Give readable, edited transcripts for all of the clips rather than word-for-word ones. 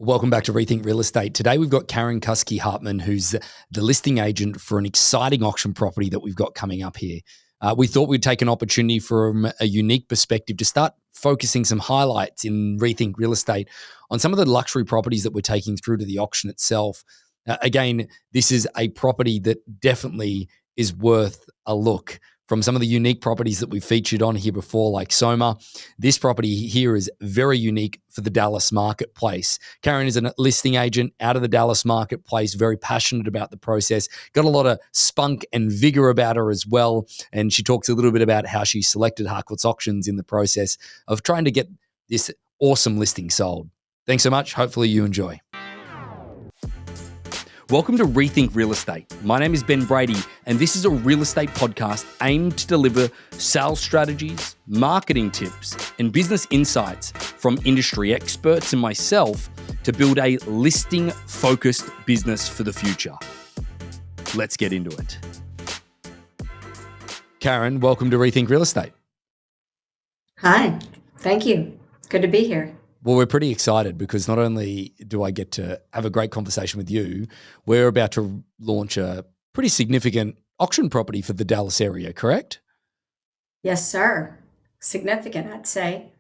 Welcome back to Rethink Real Estate. Today we've got Karen Cuskey-Hartman, who's the listing agent for an exciting auction property that we've got coming up here. We thought we'd take an opportunity from a unique perspective to start focusing some highlights in Rethink Real Estate on some of the luxury properties that we're taking through to the auction itself. Again, this is a property that definitely is worth a look. From some of the unique properties that we've featured on here before, like Soma, this property here is very unique for the Dallas marketplace. Karen is a listing agent out of the Dallas marketplace, very passionate about the process, got a lot of spunk and vigor about her as well. And she talks a little bit about how she selected Harcourts auctions in the process of trying to get this awesome listing sold. Thanks so much. Hopefully you enjoy. Welcome to Rethink Real Estate. My name is Ben Brady, and this is a real estate podcast aimed to deliver sales strategies, marketing tips, and business insights from industry experts and myself to build a listing-focused business for the future. Let's get into it. Karen, welcome to Rethink Real Estate. Hi, thank you. Good to be here. Well, we're pretty excited because not only do I get to have a great conversation with you, we're about to launch a pretty significant auction property for the Dallas area, correct? Yes, sir. Significant, I'd say.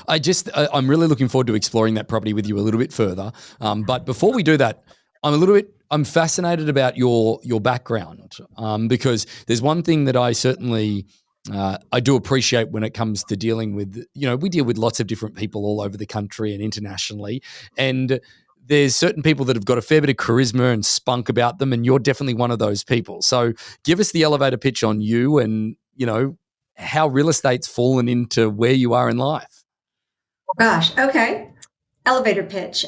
I'm really looking forward to exploring that property with you a little bit further. But before we do that, I'm fascinated about your background because there's one thing that I do appreciate when it comes to dealing with, we deal with lots of different people all over the country and internationally. And there's certain people that have got a fair bit of charisma and spunk about them. And you're definitely one of those people. So give us the elevator pitch on you and, how real estate's fallen into where you are in life. Gosh, okay. Elevator pitch.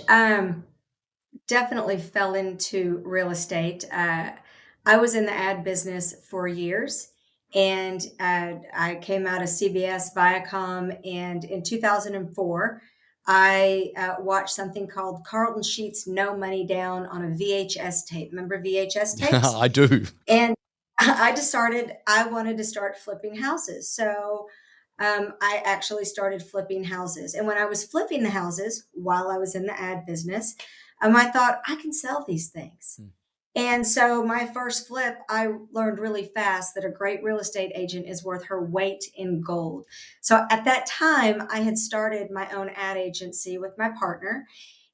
Definitely fell into real estate. I was in the ad business for years, and I came out of CBS, Viacom, and in 2004, I watched something called Carlton Sheets No Money Down on a VHS tape. Remember VHS tapes? I do. And I wanted to start flipping houses. So I actually started flipping houses. And when I was flipping the houses while I was in the ad business, I thought I can sell these things. And so my first flip, I learned really fast that a great real estate agent is worth her weight in gold. So at that time, I had started my own ad agency with my partner.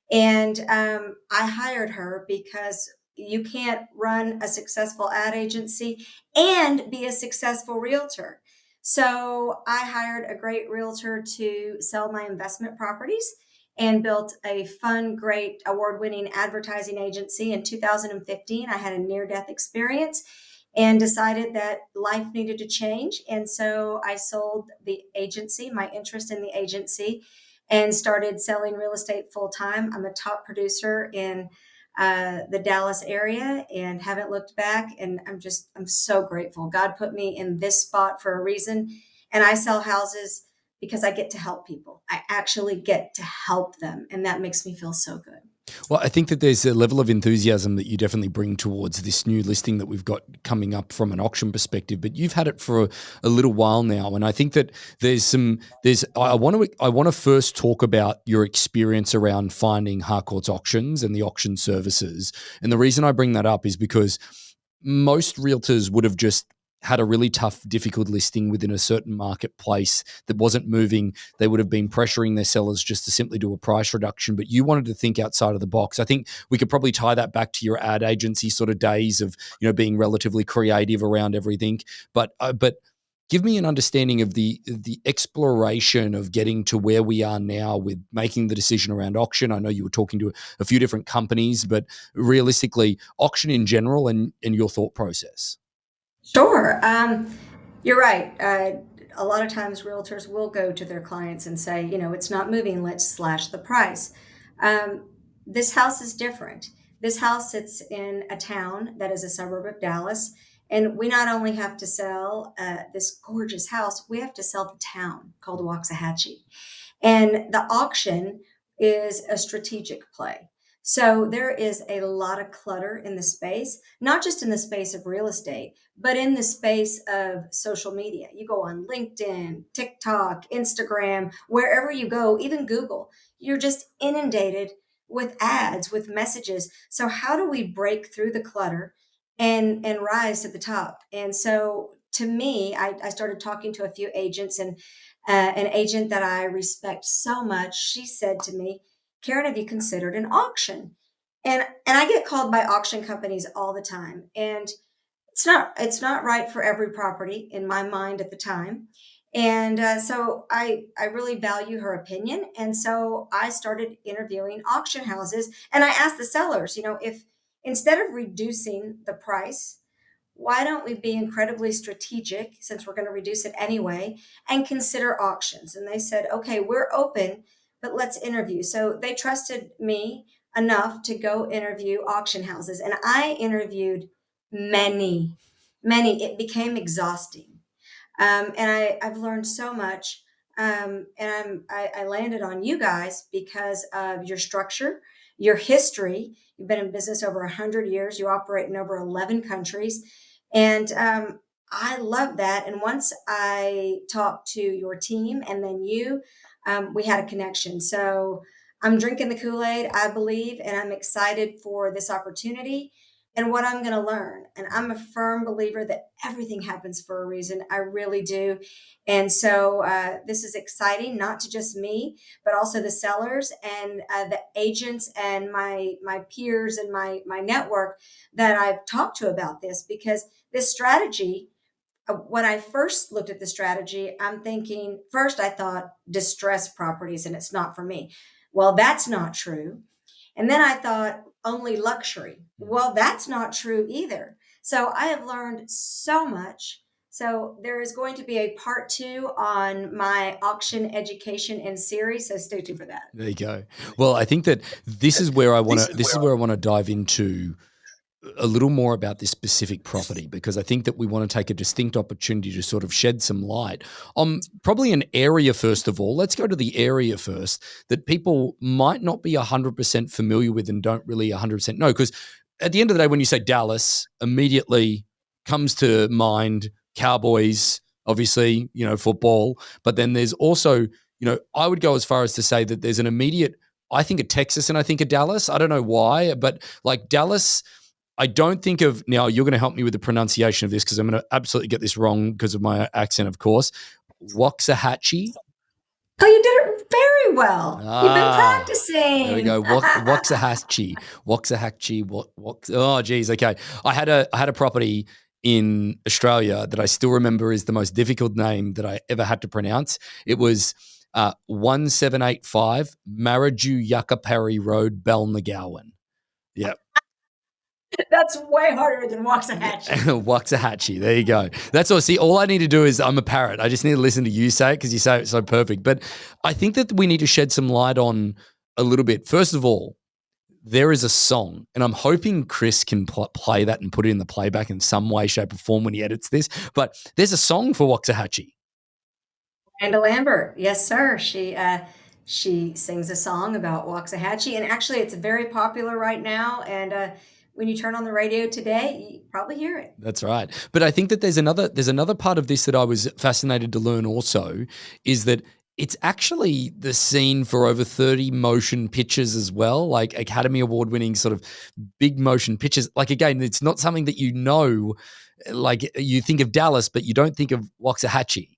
And I hired her because you can't run a successful ad agency and be a successful realtor. So I hired a great realtor to sell my investment properties and built a fun, great, award winning advertising agency. In 2015, I had a near death experience and decided that life needed to change. And so I sold the agency, my interest in the agency, and started selling real estate full time. I'm a top producer in the Dallas area and haven't looked back. And I'm so grateful. God put me in this spot for a reason. And I sell houses because I get to help people. I actually get to help them. And that makes me feel so good. Well, I think that there's a level of enthusiasm that you definitely bring towards this new listing that we've got coming up from an auction perspective, but you've had it for a little while now. And I think that I want to first talk about your experience around finding Harcourts auctions and the auction services. And the reason I bring that up is because most realtors would have just had a really tough, difficult listing within a certain marketplace that wasn't moving. They would have been pressuring their sellers just to simply do a price reduction, but you wanted to think outside of the box. I think we could probably tie that back to your ad agency sort of days of, being relatively creative around everything. But give me an understanding of the exploration of getting to where we are now with making the decision around auction. I know you were talking to a few different companies, but realistically, auction in general and your thought process. Sure. You're right. A lot of times realtors will go to their clients and say, it's not moving, let's slash the price. This house is different. This house sits in a town that is a suburb of Dallas. And we not only have to sell this gorgeous house, we have to sell the town called Waxahachie. And the auction is a strategic play. So there is a lot of clutter in the space, not just in the space of real estate, but in the space of social media. You go on LinkedIn, TikTok, Instagram, wherever you go, even Google, you're just inundated with ads, with messages. So how do we break through the clutter and rise to the top? And so to me, I started talking to a few agents, and an agent that I respect so much, she said to me, Karen, have you considered an auction? And I get called by auction companies all the time. And it's not right for every property in my mind at the time. And so I really value her opinion, and so I started interviewing auction houses, and I asked the sellers, if instead of reducing the price, why don't we be incredibly strategic, since we're going to reduce it anyway, and consider auctions? And they said, okay, we're open, but let's interview. So they trusted me enough to go interview auction houses. And I interviewed many, many. It became exhausting. And I've learned so much. I landed on you guys because of your structure, your history. You've been in business over 100 years. You operate in over 11 countries. And I love that. And once I talked to your team and then you, we had a connection. So I'm drinking the Kool-Aid, I believe, and I'm excited for this opportunity and what I'm going to learn. And I'm a firm believer that everything happens for a reason. I really do. And so this is exciting, not to just me, but also the sellers and the agents and my peers and my network that I've talked to about this, because this strategy, when I first looked at the strategy, I'm thinking, first I thought distressed properties and it's not for me. Well, that's not true. And then I thought only luxury. Well, that's not true either. So I have learned so much. So there is going to be a part two on my auction education and series. So stay tuned for that. There you go. Well, I think that this is where I want to. This is where I want to dive into a little more about this specific property, because I think that we want to take a distinct opportunity to sort of shed some light on probably an area. First of all, let's go to the area first that people might not be 100% familiar with and don't really 100% know. Because at the end of the day, when you say Dallas, immediately comes to mind Cowboys, obviously, football. But then there's also, I would go as far as to say that there's an immediate, I think of Texas and I think of Dallas. I don't know why, but like Dallas, I don't think of, now you're going to help me with the pronunciation of this because I'm going to absolutely get this wrong because of my accent, of course. Waxahachie. Oh, you did it very well. You've been There we go. practicing. Waxahachie. Oh, geez. Okay. I had a property in Australia that I still remember is the most difficult name that I ever had to pronounce. It was 1785 Maraju Yucca Road, Balnagowan. Yep. That's way harder than Waxahachie. Waxahachie. There you go. That's all. See, all I need to do is I'm a parrot. I just need to listen to you say it because you say it so perfect. But I think that we need to shed some light on a little bit. First of all, there is a song, and I'm hoping Chris can play that and put it in the playback in some way, shape, or form when he edits this. But there's a song for Waxahachie. Amanda Lambert, yes, sir. She sings a song about Waxahachie, and actually, it's very popular right now. And when you turn on the radio today, you probably hear it. That's right. But I think that there's another part of this that I was fascinated to learn also, is that it's actually the scene for over 30 motion pictures as well, like Academy Award winning sort of big motion pictures. Like, again, it's not something that like you think of Dallas, but you don't think of Waxahachie.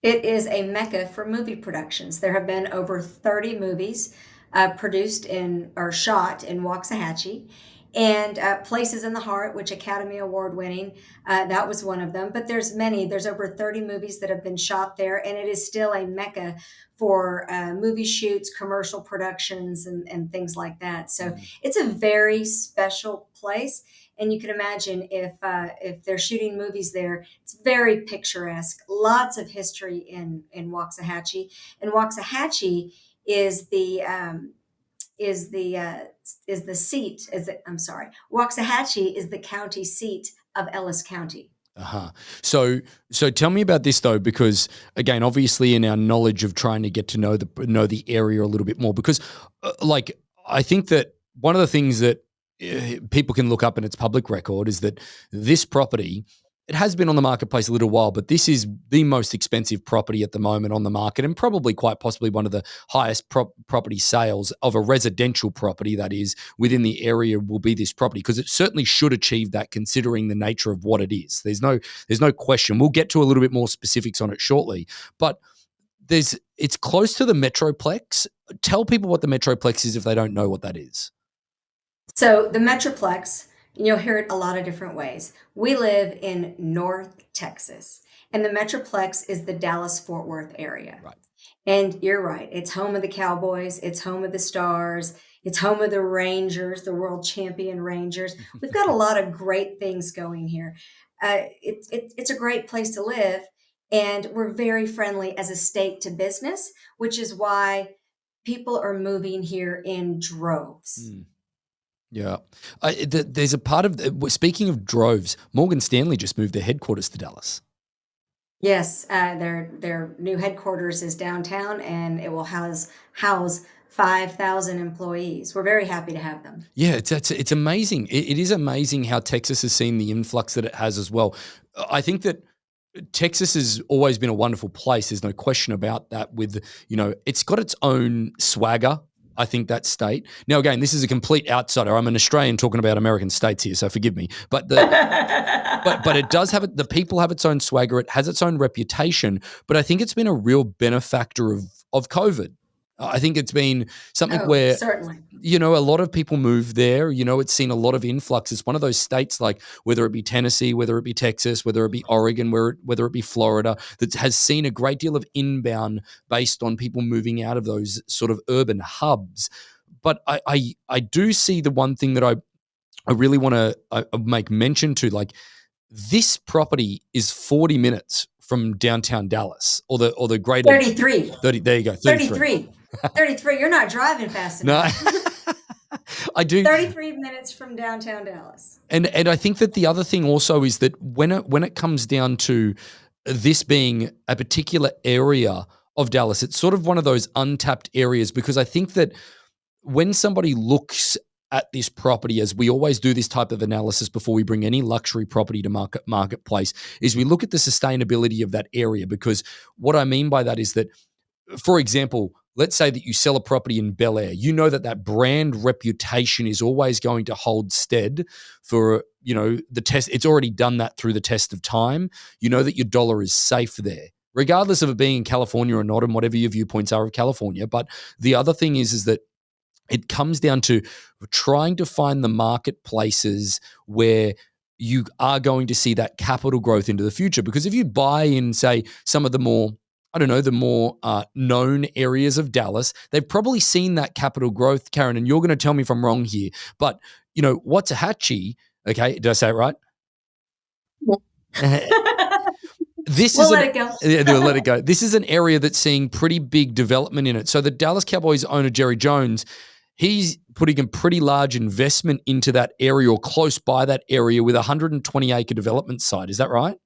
It is a mecca for movie productions. There have been over 30 movies produced in or shot in Waxahachie, and Places in the Heart, which Academy Award winning, that was one of them. But there's many. There's over 30 movies that have been shot there, and it is still a mecca for movie shoots, commercial productions, and things like that. So it's a very special place. And you can imagine if they're shooting movies there, it's very picturesque. Lots of history in Waxahachie, and Waxahachie is the is the is the seat. I'm sorry, Waxahachie is the county seat of Ellis County. Uh-huh. So tell me about this though, because again, obviously in our knowledge of trying to get to know the area a little bit more, because like I think that one of the things that people can look up and it's public record is that this property it has been on the marketplace a little while, but this is the most expensive property at the moment on the market, and probably quite possibly one of the highest property sales of a residential property that is within the area will be this property, because it certainly should achieve that considering the nature of what it is. There's no question. We'll get to a little bit more specifics on it shortly, but it's close to the Metroplex. Tell people what the Metroplex is if they don't know what that is. So the Metroplex, you'll hear it a lot of different ways. We live in North Texas, and the Metroplex is the Dallas Fort Worth area. Right. And you're right. It's home of the Cowboys. It's home of the Stars. It's home of the Rangers, the world champion Rangers. We've got a lot of great things going here. It's a great place to live. And we're very friendly as a state to business, which is why people are moving here in droves. Mm. Yeah. There's a part of, speaking of droves, Morgan Stanley just moved their headquarters to Dallas. Yes, their new headquarters is downtown, and it will house 5,000 employees. We're very happy to have them. Yeah, it's amazing. It is amazing how Texas has seen the influx that it has as well. I think that Texas has always been a wonderful place. There's no question about that. It's got its own swagger. I think that state. Now, again, this is a complete outsider. I'm an Australian talking about American states here, so forgive me. But but it does have it. The people have its own swagger. It has its own reputation. But I think it's been a real benefactor of COVID. I think it's been something Oh, where certainly. a lot of people move there. It's seen a lot of influx. It's one of those states, like whether it be Tennessee, whether it be Texas, whether it be Oregon, whether it be Florida, that has seen a great deal of inbound based on people moving out of those sort of urban hubs. But I do see the one thing that I really want to make mention to, like, this property is 40 minutes from downtown Dallas or the greater 33. 30. There you go, 33. 33. 33. You're not driving fast No, enough. I do. 33 minutes from downtown Dallas. And I think that the other thing also is that when it comes down to this being a particular area of Dallas, it's sort of one of those untapped areas, because I think that when somebody looks at this property, as we always do this type of analysis before we bring any luxury property to marketplace, is we look at the sustainability of that area. Because what I mean by that is that, for example, let's say that you sell a property in Bel Air. You know that brand reputation is always going to hold stead for, the test. It's already done that through the test of time. You know that your dollar is safe there, regardless of it being in California or not, and whatever your viewpoints are of California. But the other thing is that it comes down to trying to find the marketplaces where you are going to see that capital growth into the future. Because if you buy in, say, some of the more, known areas of Dallas, they've probably seen that capital growth, Karen, and you're going to tell me if I'm wrong here. But, Waxahachie, okay, did I say it right? We'll let it go. We'll let it go. This is an area that's seeing pretty big development in it. So the Dallas Cowboys owner, Jerry Jones, he's putting a pretty large investment into that area or close by that area with a 120-acre development site. Is that right?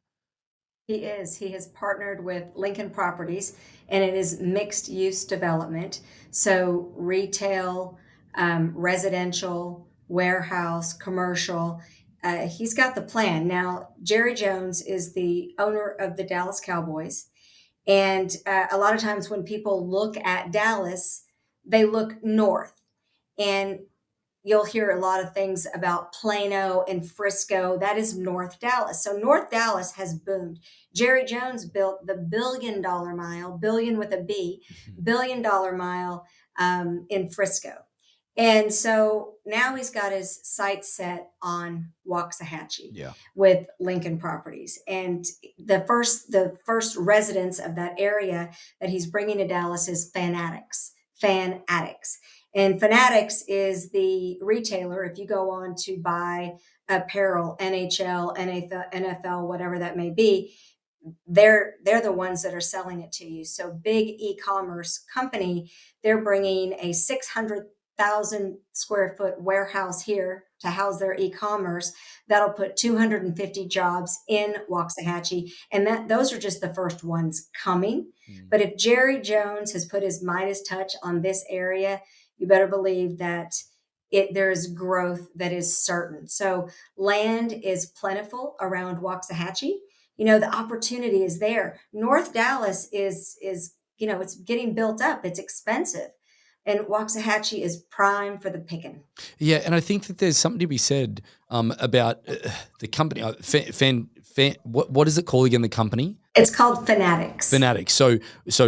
He is. He has partnered with Lincoln Properties, and it is mixed use development. So retail, residential, warehouse, commercial. He's got the plan. Now, Jerry Jones is the owner of the Dallas Cowboys. And a lot of times when people look at Dallas, they look north. And you'll hear a lot of things about Plano and Frisco. That is North Dallas. So North Dallas has boomed. Jerry Jones built the $1 billion mile, billion with a B, $1 billion mile in Frisco. And so now he's got his sights set on Waxahachie with Lincoln Properties. And the first residents of that area that he's bringing to Dallas is Fanatics. And Fanatics is the retailer. If you go on to buy apparel, NHL, NFL, whatever that may be, they're the ones that are selling it to you. So big e-commerce company, they're bringing a 600,000 square foot warehouse here to house their e-commerce. That'll put 250 jobs in Waxahachie. And those are just the first ones coming. But if Jerry Jones has put his Midas touch on this area, you better believe that there's growth that is certain. So land is plentiful around Waxahachie. The opportunity is there. North Dallas is it's getting built up. It's expensive, and Waxahachie is prime for the picking. Yeah, and I think that there's something to be said about the company. What is it called again? The company It's called Fanatics. Fanatics. So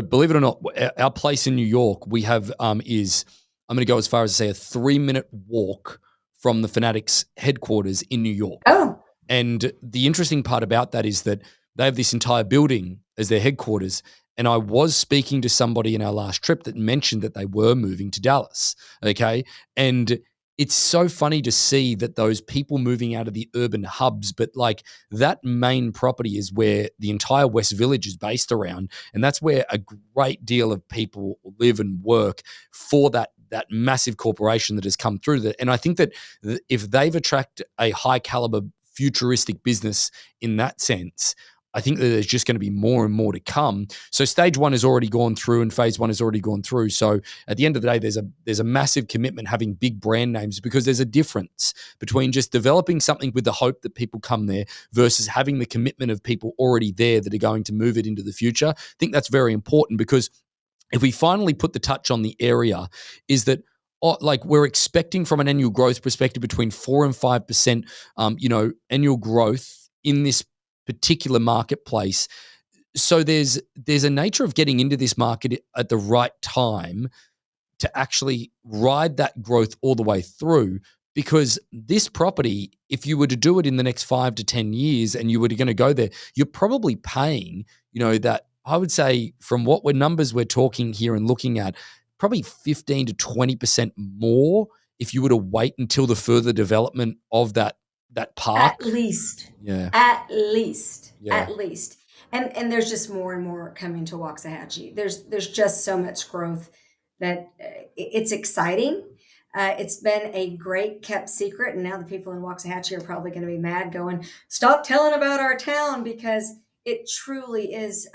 believe it or not, our place in New York we have is I'm going to go as far as to say a 3-minute walk from the Fanatics headquarters in New York. Oh, And the interesting part about that is that they have this entire building as their headquarters. And I was speaking to somebody in our last trip that mentioned that they were moving to Dallas. Okay. And it's so funny to see that those people moving out of the urban hubs, but like that main property is where the entire West Village is based around. And that's where a great deal of people live and work for that massive corporation that has come through that. And I think that if they've attracted a high caliber futuristic business in that sense, I think that there's just going to be more and more to come. So stage one has already gone through and phase one has already gone through. So at the end of the day, there's a massive commitment having big brand names because there's a difference between just developing something with the hope that people come there versus having the commitment of people already there that are going to move it into the future. I think that's very important because if we finally put the touch on the area, is that like we're expecting from an annual growth perspective between 4 and 5%, annual growth in this particular marketplace. So there's a nature of getting into this market at the right time to actually ride that growth all the way through. Because this property, if you were to do it in the next 5 to 10 years and you were going to go there, you're probably paying, that I would say from what numbers we're talking here and looking at, probably 15 to 20% more if you were to wait until the further development of that at park. least, Yeah. at least, Yeah. at least. And there's just more and more coming to Waxahachie. There's just so much growth that it's exciting. It's been a great kept secret, and now the people in Waxahachie are probably going to be mad, going, "Stop telling about our town," because it truly is.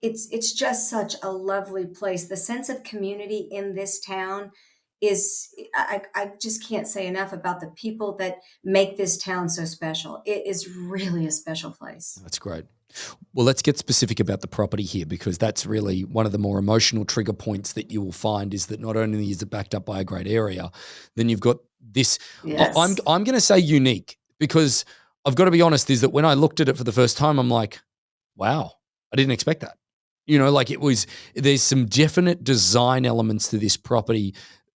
It's just such a lovely place. The sense of community in this town is I just can't say enough about the people that make this town so special. It is really a special place. That's great. Well, let's get specific about the property here because that's really one of the more emotional trigger points that you will find is that not only is it backed up by a great area, then you've got this. I'm Yes. I'm going to say unique because I've got to be honest. Is that when I looked at it for the first time, I'm like, wow, I didn't expect that. Like there's some definite design elements to this property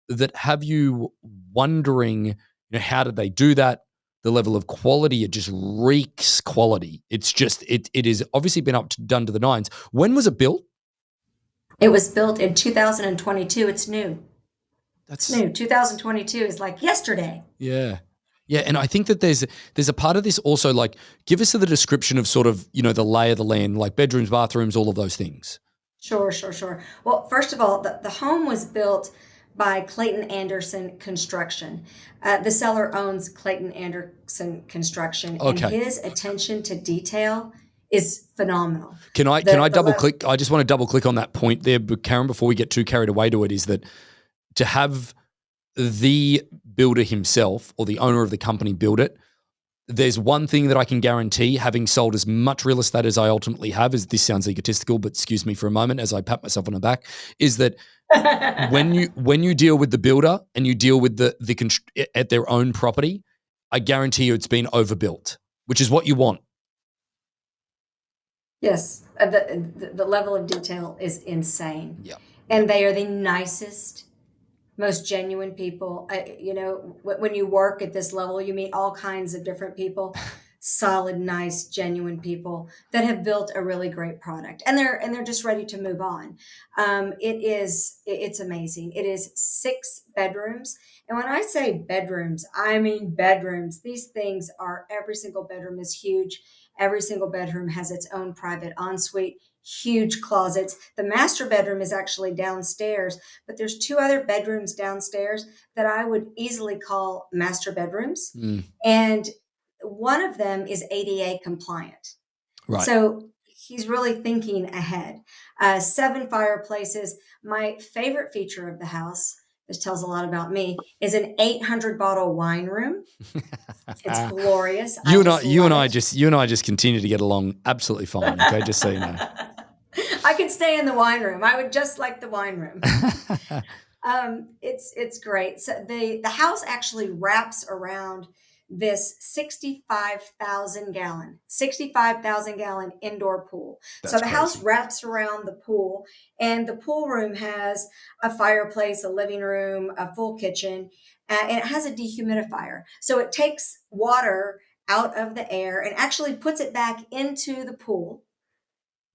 that have you wondering, how did they do that? The level of quality, it just reeks quality. It's just, it is obviously been done to the nines. When was it built? It was built in 2022. It's new. It's That's, new. 2022 is like yesterday. yeah. Yeah, and I think that there's a part of this also, like, give us the description of sort of, the lay of the land, like bedrooms, bathrooms, all of those things. Sure, sure, sure. Well, first of all, the home was built by Clayton Anderson Construction. The seller owns Clayton Anderson Construction, and Okay. his attention to detail is phenomenal. Can I The double le- click? I just want to double click on that point there, but Karen, before we get too carried away to it, is that to have the builder himself or the owner of the company build it, there's one thing that I can guarantee, having sold as much real estate as I ultimately have, as this sounds egotistical, but excuse me for a moment as I pat myself on the back, is that when you deal with the builder and you deal with at their own property, I guarantee you it's been overbuilt, which is what you want. yes, the level of detail is insane, Yeah. and they are the nicest, most genuine people. When you work at this level, you meet all kinds of different people, solid, nice, genuine people that have built a really great product, and they're just ready to move on. It's amazing. It is 6 bedrooms, and when I say bedrooms, I mean bedrooms. These things are every single bedroom is huge. Every single bedroom has its own private ensuite. Huge closets. The master bedroom is actually downstairs, but there's 2 other bedrooms downstairs that I would easily call master bedrooms. Mm, And one of them is ADA compliant. right. So he's really thinking ahead. 7 fireplaces. My favorite feature of the house this tells a lot about me, is an 800 bottle wine room. It's glorious. I just love it. You and I just continue to get along absolutely fine. Okay, just so you know. I could stay in the wine room. I would just like the wine room. It's great. So the house actually wraps around this 65,000 gallon indoor pool. So That's the house crazy. wraps around the pool, and the pool room has a fireplace, a living room, a full kitchen, and it has a dehumidifier. So it takes water out of the air and actually puts it back into the pool.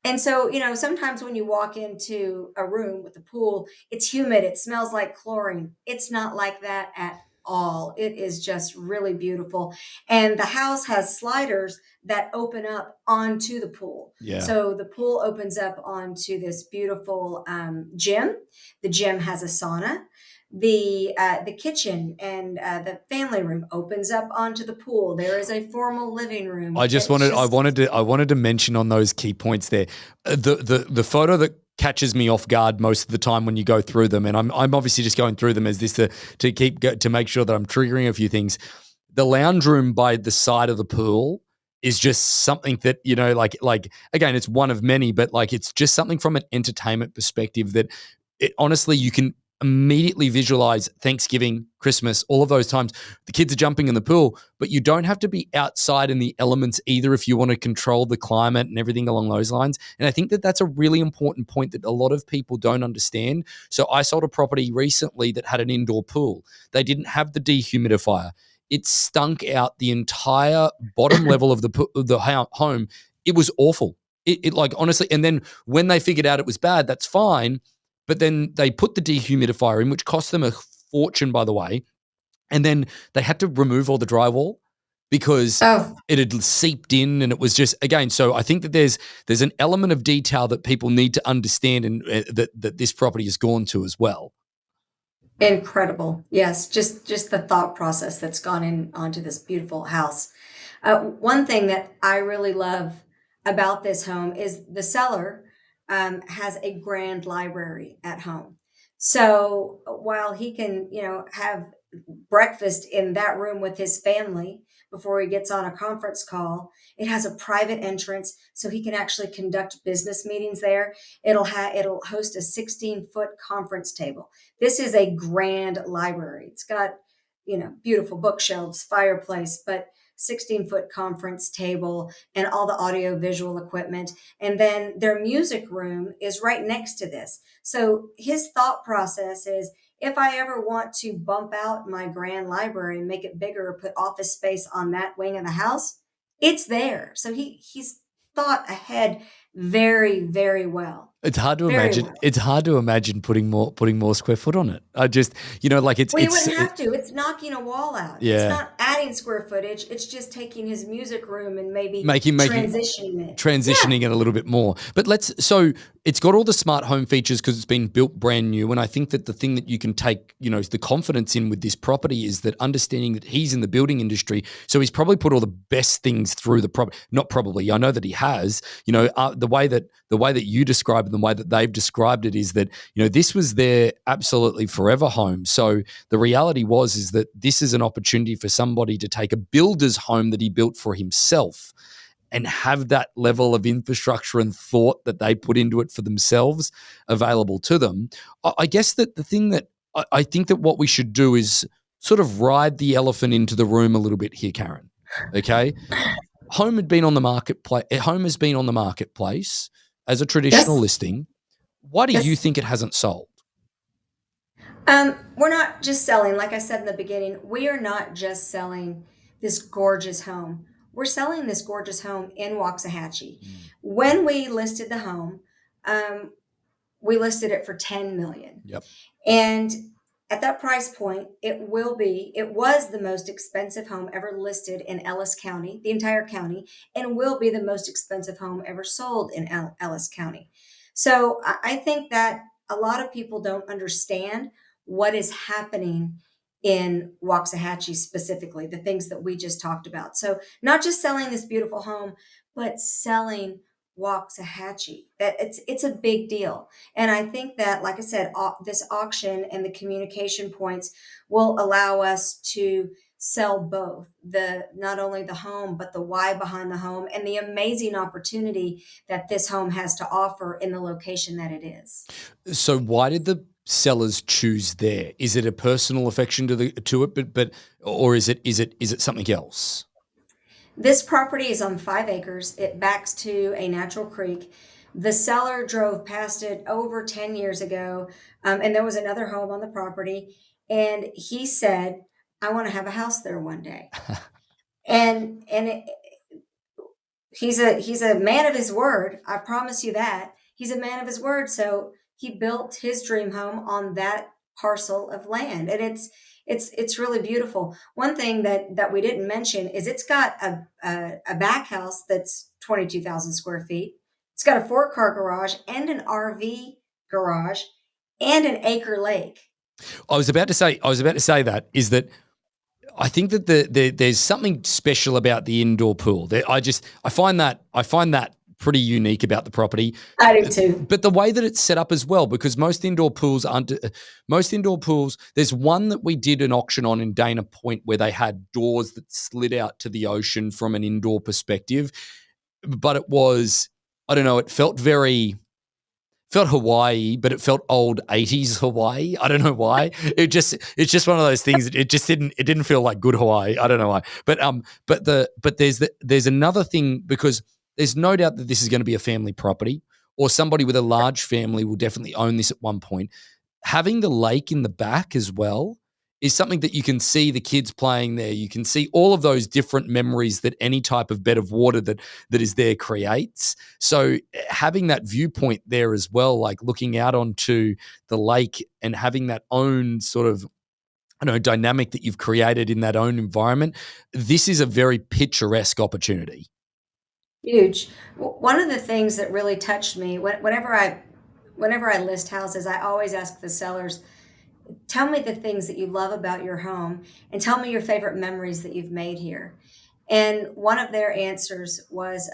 And so, sometimes when you walk into a room with a pool, it's humid, it smells like chlorine. It's not like that at all. It is just really beautiful. And the house has sliders that open up onto the pool. Yeah. So the pool opens up onto this beautiful gym. The gym has a sauna. The kitchen and the family room opens up onto the pool. There is a formal living room. It's just I wanted to mention on those key points there. The photo that catches me off guard most of the time when you go through them, and I'm obviously just going through them as this to make sure that I'm triggering a few things. The lounge room by the side of the pool is just something that, like again, it's one of many, but like it's just something from an entertainment perspective that it honestly you can immediately visualize Thanksgiving, Christmas, all of those times. The kids are jumping in the pool, but you don't have to be outside in the elements either if you want to control the climate and everything along those lines. And I think that that's a really important point that a lot of people don't understand. So I sold a property recently that had an indoor pool. They didn't have the dehumidifier. It stunk out the entire bottom level of the home. It was awful. It like honestly, and then when they figured out it was bad, that's fine. But then they put the dehumidifier in, which cost them a fortune, by the way. And then they had to remove all the drywall because oh, it had seeped in, and it was just again. So I think that there's an element of detail that people need to understand, and that this property has gone to as well. incredible. Yes, just the thought process that's gone in onto this beautiful house. One thing that I really love about this home is the seller has a grand library at home. So while he can, have breakfast in that room with his family before he gets on a conference call. It has a private entrance so he can actually conduct business meetings there. It'll host a 16-foot conference table. This is a grand library. It's got, beautiful bookshelves, fireplace, but 16-foot conference table and all the audio visual equipment. And then their music room is right next to this. So his thought process is, if I ever want to bump out my grand library and make it bigger or put office space on that wing of the house, it's there. So he's thought ahead very, very well. It's hard to Very imagine. well. It's hard to imagine putting more square foot on it. I just, like Well, you wouldn't have to. It's knocking a wall out. It's yeah, not adding square footage. It's just taking his music room and maybe making transitioning it. Yeah. transitioning it a little bit more. But so it's got all the smart home features because it's been built brand new. And I think that the thing that you can take, the confidence in with this property is that understanding that he's in the building industry. So he's probably put all the best things through the property. Not probably. I know that he has, the way that you describe it and the way that they've described it is that, this was their absolutely forever home. So the reality is that this is an opportunity for somebody to take a builder's home that he built for himself and have that level of infrastructure and thought that they put into it for themselves available to them. I guess that the thing that I think that what we should do is sort of ride the elephant into the room a little bit here, Karen. Okay. Home has been on the marketplace as a traditional Yes. listing. Why do you Yes. think it hasn't sold? We're not just selling, like I said in the beginning, we are not just selling this gorgeous home. We're selling this gorgeous home in Waxahachie. Mm. When we listed the home, um, we listed it for 10 million. Yep. And at that price point, it was the most expensive home ever listed in Ellis County, the entire county, and will be the most expensive home ever sold in Ellis County. So I think that a lot of people don't understand what is happening in Waxahachie specifically, the things that we just talked about. So not just selling this beautiful home, but selling Waxahachie. That it's a big deal. And I think that, like I said, this auction and the communication points will allow us to sell both the not only the home but the why behind the home and the amazing opportunity that this home has to offer in the location that it is. So why did the sellers choose there? Is it a personal affection to it, but or is it something else? This property is on 5 acres. It backs to a natural creek. The seller drove past it over 10 years ago, and there was another home on the property. And he said, I want to have a house there one day. And he's a man of his word. I promise you that. He's a man of his word. So he built his dream home on that parcel of land, and it's really beautiful. One thing that we didn't mention is it's got a back house that's 22,000 square feet. It's got a 4-car garage and an RV garage and an acre lake. I was about to say that is that I think that there's something special about the indoor pool. I find that pretty unique about the property. I do too. But the way that it's set up as well, because most indoor pools aren't. Most indoor pools, there's one that we did an auction on in Dana Point where they had doors that slid out to the ocean from an indoor perspective, but it was, I don't know, it felt Hawaii, but it felt old 80s Hawaii. I don't know why. It's just one of those things. It didn't feel like good Hawaii. I don't know why. But there's another thing, because there's no doubt that this is going to be a family property, or somebody with a large family will definitely own this at one point. Having the lake in the back as well is something that you can see the kids playing there. You can see all of those different memories that any type of bed of water that is there creates. So having that viewpoint there as well, like looking out onto the lake and having that own sort of, I don't know, dynamic that you've created in that own environment, this is a very picturesque opportunity. Huge. One of the things that really touched me, whenever I list houses, I always ask the sellers, tell me the things that you love about your home and tell me your favorite memories that you've made here. And one of their answers was,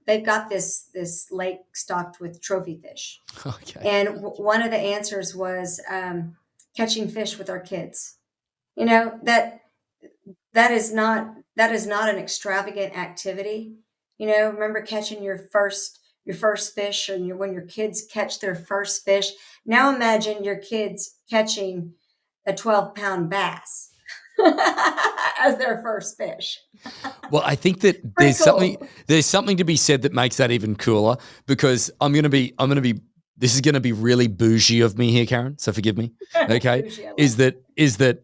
they've got this lake stocked with trophy fish. Okay. And one of the answers was, catching fish with our kids. You know, that is not an extravagant activity. You know, remember catching your first fish, and when your kids catch their first fish. Now imagine your kids catching a 12-pound bass as their first fish. Well, I think that Pretty cool. there's something to be said that makes that even cooler, because this is going to be really bougie of me here, Karen. So forgive me. Okay. Bougie, I love Is it. that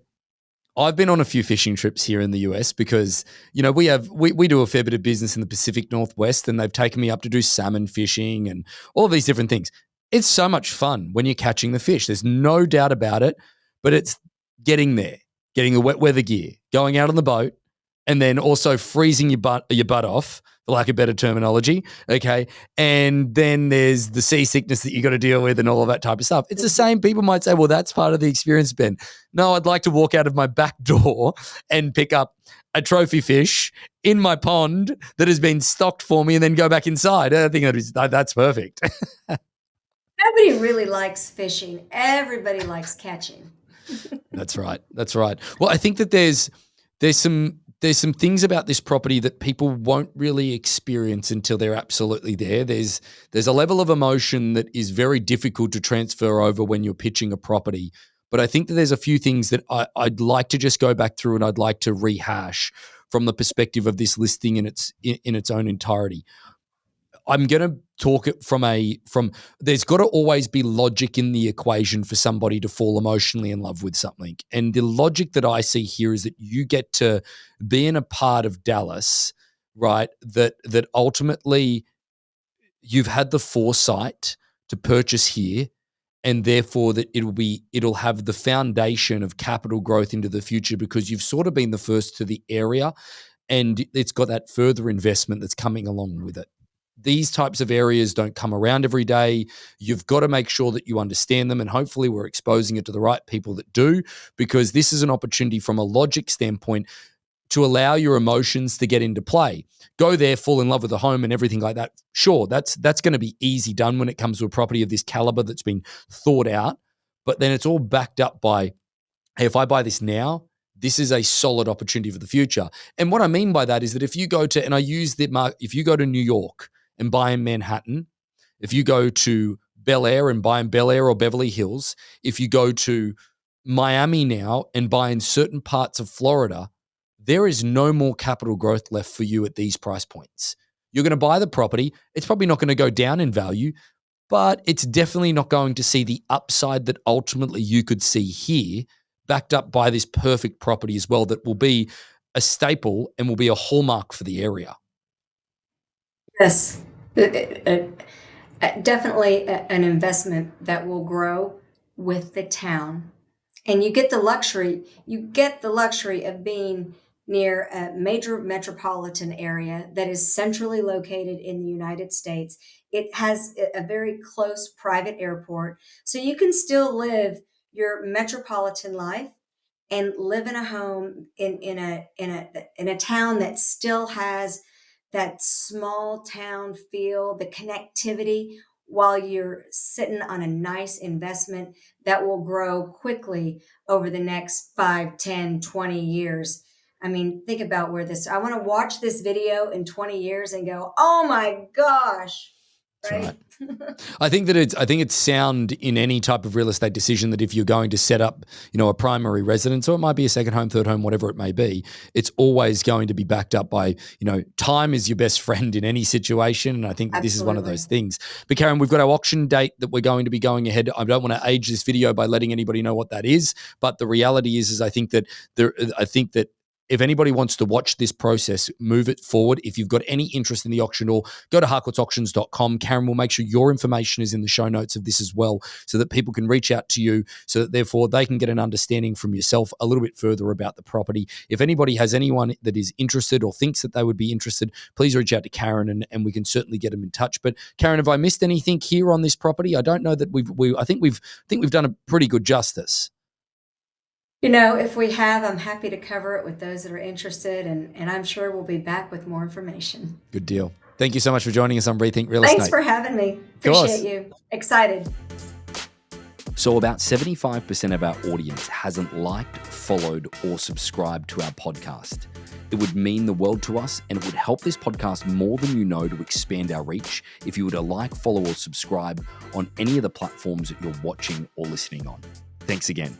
I've been on a few fishing trips here in the US because, we do a fair bit of business in the Pacific Northwest, and they've taken me up to do salmon fishing and all of these different things. It's so much fun when you're catching the fish. There's no doubt about it, but it's getting there, getting the wet weather gear, going out on the boat, and then also freezing your butt off, for lack of better terminology, okay? And then there's the seasickness that you got to deal with and all of that type of stuff. It's the same. People might say, well, that's part of the experience, Ben. No, I'd like to walk out of my back door and pick up a trophy fish in my pond that has been stocked for me and then go back inside. I think that's perfect. Nobody really likes fishing. Everybody likes catching. That's right. That's right. Well, I think that there's some things about this property that people won't really experience until they're absolutely there. There's a level of emotion that is very difficult to transfer over when you're pitching a property. But I think that there's a few things that I'd like to just go back through and I'd like to rehash from the perspective of this listing in its own entirety. I'm going to talk it from there's got to always be logic in the equation for somebody to fall emotionally in love with something. And the logic that I see here is that you get to be in a part of Dallas, right, that ultimately you've had the foresight to purchase here, and therefore that it'll have the foundation of capital growth into the future because you've sort of been the first to the area, and it's got that further investment that's coming along with it. These types of areas don't come around every day. You've got to make sure that you understand them, and hopefully we're exposing it to the right people that do, because this is an opportunity from a logic standpoint to allow your emotions to get into play. Go there, fall in love with the home and everything like that. Sure, that's going to be easy done when it comes to a property of this caliber that's been thought out. But then it's all backed up by, hey, if I buy this now, this is a solid opportunity for the future. And what I mean by that is that if you go to, and I use the mark, if you go to New York and buy in Manhattan, if you go to Bel Air and buy in Bel Air or Beverly Hills, if you go to Miami now and buy in certain parts of Florida, there is no more capital growth left for you at these price points. You're going to buy the property. It's probably not going to go down in value, but it's definitely not going to see the upside that ultimately you could see here, backed up by this perfect property as well that will be a staple and will be a hallmark for the area. Yes. Definitely an investment that will grow with the town. And you get the luxury of being near a major metropolitan area that is centrally located in the United States. It has a very close private airport, so you can still live your metropolitan life and live in a home in a town that still has that small town feel, the connectivity, while you're sitting on a nice investment that will grow quickly over the next 5, 10, 20 years. I mean, think about where this, I want to watch this video in 20 years and go, oh my gosh, That's right? right. I think it's sound in any type of real estate decision that if you're going to set up, a primary residence, or it might be a second home, third home, whatever it may be, it's always going to be backed up by, time is your best friend in any situation. And I think that this is one of those things. But Karen, we've got our auction date that we're going to be going ahead. I don't want to age this video by letting anybody know what that is, but the reality is I think that if anybody wants to watch this process, move it forward. If you've got any interest in the auction, or go to harcourtsauctions.com. Karen will make sure your information is in the show notes of this as well, so that people can reach out to you, so that therefore they can get an understanding from yourself a little bit further about the property. If anybody has anyone that is interested or thinks that they would be interested, please reach out to Karen and we can certainly get them in touch. But Karen, have I missed anything here on this property? I don't know that I think we've done a pretty good justice. If we have, I'm happy to cover it with those that are interested, and I'm sure we'll be back with more information. Good deal. Thank you so much for joining us on Rethink Real Estate. Thanks for having me. Appreciate you. Excited. So about 75% of our audience hasn't liked, followed, or subscribed to our podcast. It would mean the world to us, and it would help this podcast more than you know to expand our reach if you were to like, follow, or subscribe on any of the platforms that you're watching or listening on. Thanks again.